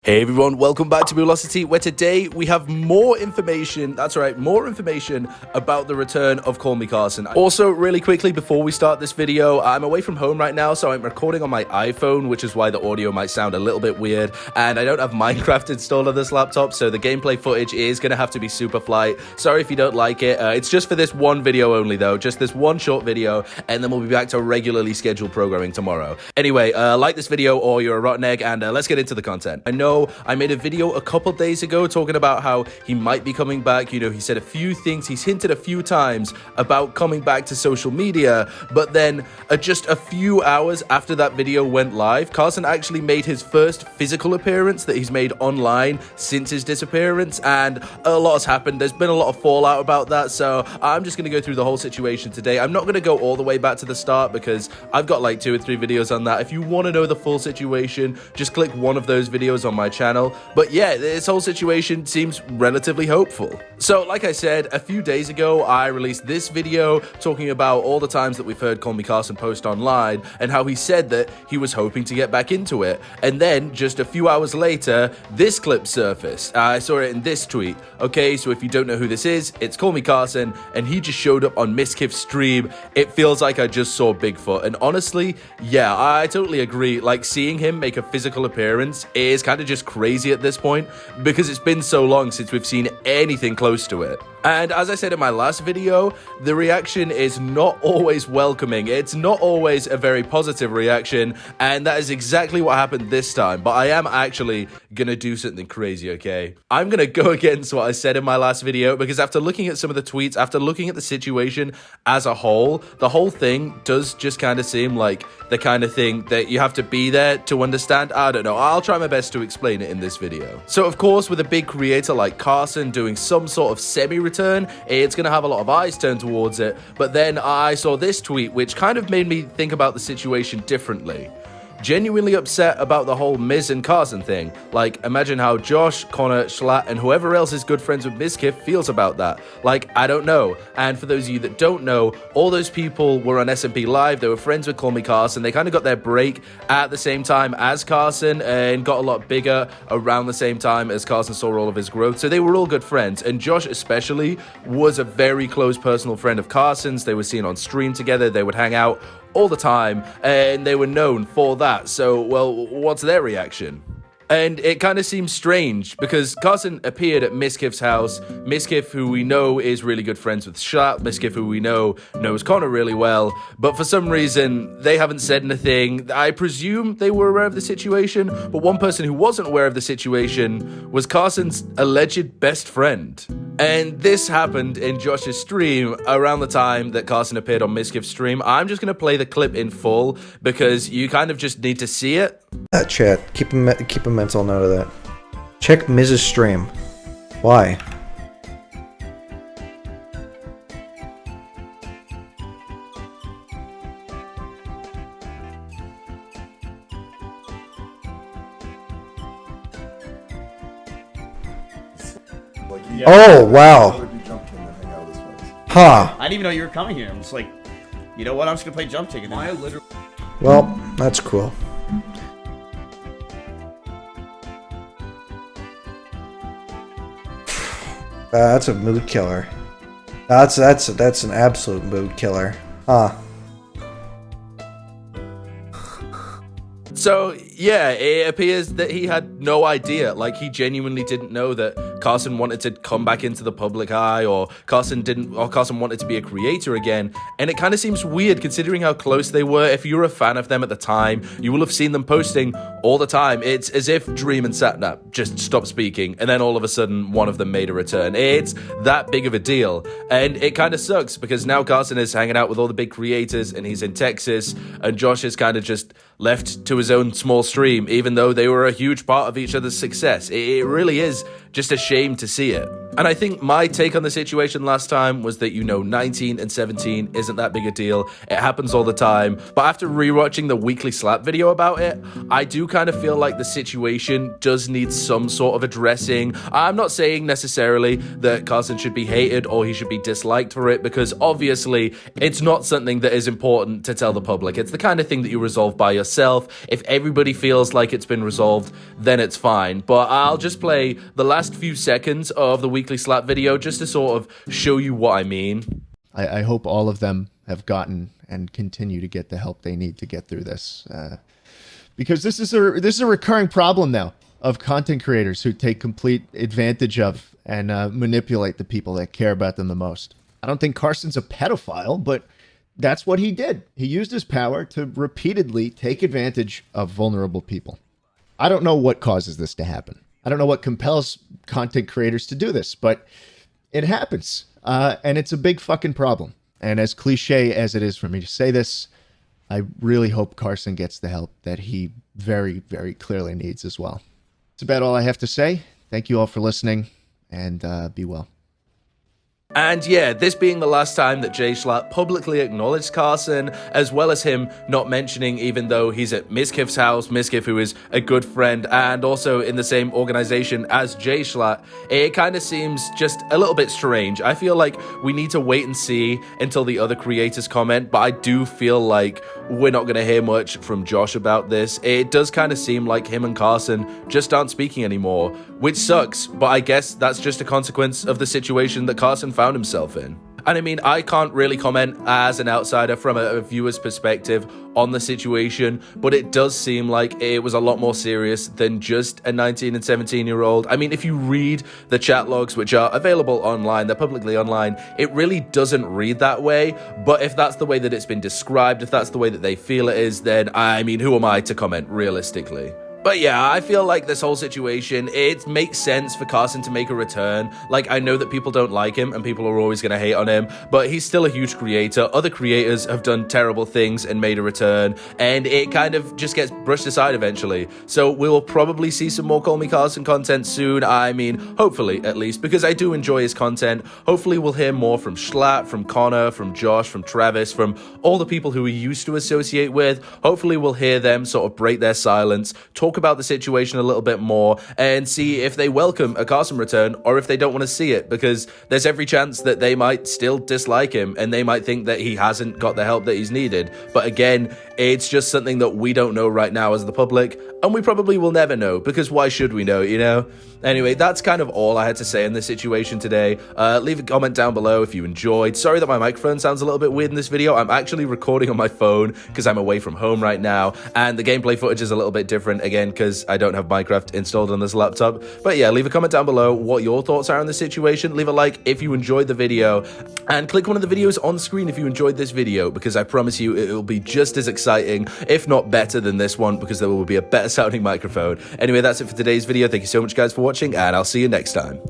Hey everyone, welcome back to Boolosity, where today we have more information, that's right, more information about the return of CallMeCarson. Also, really quickly, before we start this video, I'm away from home right now, so I'm recording on my iPhone, which is why the audio might sound a little bit weird, and I don't have Minecraft installed on this laptop, so the gameplay footage is going to have to be Superflight. Sorry if you don't like it. It's just for this one video only, though, just this one short video, and then we'll be back to regularly scheduled programming tomorrow. Anyway, like this video or you're a rotten egg, and let's get into the content. I know I made a video a couple days ago talking about how he might be coming back. You know, he said a few things, he's hinted a few times about coming back to social media, but then just a few hours after that video went live, Carson actually made his first physical appearance that he's made online since his disappearance, and a lot has happened. There's been a lot of fallout about that, so I'm just going to go through the whole situation today. I'm not going to go all the way back to the start because I've got like 2 or 3 videos on that. If you want to know the full situation, just click one of those videos on my channel. But yeah, this whole situation seems relatively hopeful. So like I said, a few days ago, I released this video talking about all the times that we've heard CallMeCarson post online and how he said that he was hoping to get back into it. And then just a few hours later, this clip surfaced. I saw it in this tweet. Okay, so if you don't know who this is, it's CallMeCarson, and he just showed up on Mizkifs stream. It feels like I just saw Bigfoot. And honestly, yeah, I totally agree. Like, seeing him make a physical appearance is kind of just crazy at this point because it's been so long since we've seen anything close to it. And as I said in my last video, the reaction is not always welcoming. It's not always a very positive reaction, and that is exactly what happened this time. But I am actually gonna do something crazy, okay? I'm gonna go against what I said in my last video because after looking at some of the tweets, after looking at the situation as a whole, the whole thing does just kind of seem like the kind of thing that you have to be there to understand. I don't know. I'll try my best to explain it in this video. So of course, with a big creator like Carson doing some sort of semi-return, it's going to have a lot of eyes turned towards it. But then I saw this tweet, which kind of made me think about the situation differently. Genuinely upset about the whole Miz and Carson thing. Like, imagine how Jawsh, Connor, Jschlatt, and whoever else is good friends with Mizkif feels about that. Like, I don't know. And for those of you that don't know, all those people were on SMP Live. They were friends with CallMeCarson. They kind of got their break at the same time as Carson and got a lot bigger around the same time as Carson saw all of his growth. So they were all good friends. And Jawsh especially was a very close personal friend of Carson's. They were seen on stream together. They would hang out all the time, and they were known for that. So, well, what's their reaction? And it kind of seems strange because Carson appeared at Mizkif's house. Mizkif, who we know is really good friends with Jschlatt. Mizkif, who we know knows Connor really well. But for some reason, they haven't said anything. I presume they were aware of the situation. But one person who wasn't aware of the situation was Carson's alleged best friend. And this happened in Josh's stream around the time that Carson appeared on Mizkif's stream. I'm just going to play the clip in full because you kind of just need to see it. Chat, keep a mental note of that. Check Miz's stream. Why? Yeah, oh wow! Huh? I didn't even know you were coming here. I'm just like, you know what? I'm just gonna play jump ticket. Well, that's cool. That's a mood killer. That's an absolute mood killer. Huh. So, yeah, it appears that he had no idea. Like, he genuinely didn't know that Carson wanted to come back into the public eye, or Carson wanted to be a creator again. And it kind of seems weird considering how close they were. If you were a fan of them at the time, you will have seen them posting all the time. It's as if Dream and Satnap just stopped speaking, and then all of a sudden, one of them made a return. It's that big of a deal. And it kind of sucks because now Carson is hanging out with all the big creators, and he's in Texas, and Jawsh is kind of just left to his own small stream, even though they were a huge part of each other's success. It really is just a shame to see it. And I think my take on the situation last time was that, 19 and 17 isn't that big a deal. It happens all the time. But after rewatching the weekly slap video about it, I do kind of feel like the situation does need some sort of addressing. I'm not saying necessarily that Carson should be hated or he should be disliked for it, because obviously it's not something that is important to tell the public. It's the kind of thing that you resolve by yourself. If everybody feels like it's been resolved, then it's fine. But I'll just play the last few seconds of the weekly slap video just to sort of show you what I mean. I hope all of them have gotten and continue to get the help they need to get through this, because this is a recurring problem now of content creators who take complete advantage of and manipulate the people that care about them the most. I don't think Carson's a pedophile, but that's what he did. He used his power to repeatedly take advantage of vulnerable people. I don't know what causes this to happen. I don't know what compels content creators to do this, but it happens. And it's a big fucking problem. And as cliche as it is for me to say this, I really hope Carson gets the help that he very, very clearly needs as well. That's about all I have to say. Thank you all for listening, and be well. And yeah, this being the last time that Jschlatt publicly acknowledged Carson, as well as him not mentioning, even though he's at Mizkif's house, Mizkif, who is a good friend and also in the same organization as Jschlatt, it kind of seems just a little bit strange. I feel like we need to wait and see until the other creators comment, but I do feel like we're not going to hear much from Jawsh about this. It does kind of seem like him and Carson just aren't speaking anymore, which sucks, but I guess that's just a consequence of the situation that Carson found himself in. And I mean, I can't really comment as an outsider from a viewer's perspective on the situation, but it does seem like it was a lot more serious than just a 19 and 17-year-old. I mean, if you read the chat logs, which are available online, they're publicly online, it really doesn't read that way. But if that's the way that it's been described, if that's the way that they feel it is, then I mean, who am I to comment realistically? But yeah, I feel like this whole situation, it makes sense for Carson to make a return. Like, I know that people don't like him and people are always going to hate on him, but he's still a huge creator. Other creators have done terrible things and made a return, and it kind of just gets brushed aside eventually. So we'll probably see some more CallMeCarson content soon. I mean, hopefully, at least, because I do enjoy his content. Hopefully we'll hear more from Jschlatt, from Connor, from Jawsh, from Travis, from all the people who we used to associate with. Hopefully we'll hear them sort of break their silence, talk about the situation a little bit more, and see if they welcome a Carson return or if they don't want to see it, because there's every chance that they might still dislike him and they might think that he hasn't got the help that he's needed. But again, it's just something that we don't know right now as the public, and we probably will never know, because why should we know, you know? Anyway, that's kind of all I had to say in this situation today. Leave a comment down below if you enjoyed. Sorry that my microphone sounds a little bit weird in this video. I'm actually recording on my phone because I'm away from home right now, and the gameplay footage is a little bit different, again, because I don't have Minecraft installed on this laptop. But yeah, leave a comment down below what your thoughts are on the situation. Leave a like if you enjoyed the video, and click one of the videos on screen if you enjoyed this video, because I promise you it will be just as exciting, if not better than this one, because there will be a better sounding microphone. Anyway, that's it for today's video. Thank you so much, guys, for watching, and I'll see you next time.